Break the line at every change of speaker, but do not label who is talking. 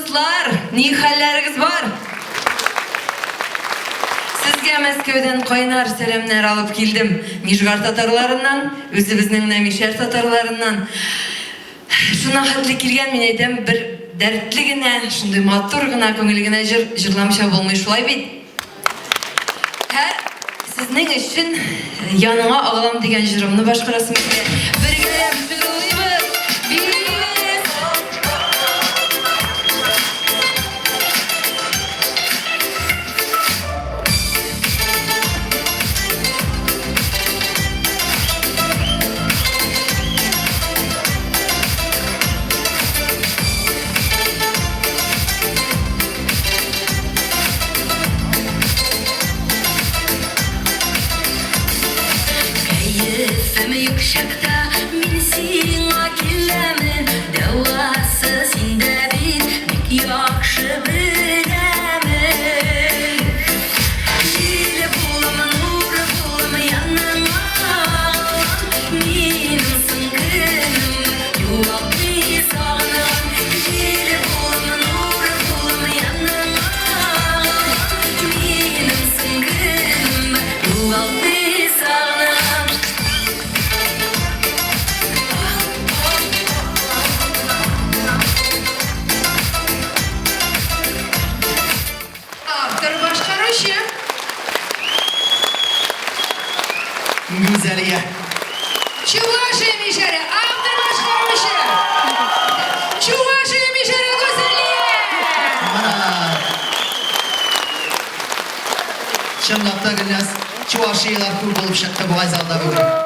dostlar, ne halleriniz var? Sizge Mesköv'den koynar selamlar alıp geldim. Nijgar tatarlarından, özümüzün Nemişer tatarlarından. Şuna hatırlı kelgen men aytam bir dertligine, şunday mattur gına köngülgine jırlamşa bolmay şulay bit. Sizning için yanıma ağlam degan jırımны başqarasım keldi. Birgelep jırlaymiz.
Yüksekte min sina kilemin Devası sinde bit bik yakşı bilemin Jili bulma nuru bulma yanına Minim sınkınım yuvaldı sağlam Jili bulma nuru bulma yanına Minim sınkınım yuvaldı sağlam
Güzeliye.
Чувашия Мишаря, автор başqarışı. Чувашия Мишаря güzeliye.
Şımlaqta gülnəs Çuvaşiyalar kur bulup şıqtı bu ayzalda bugün.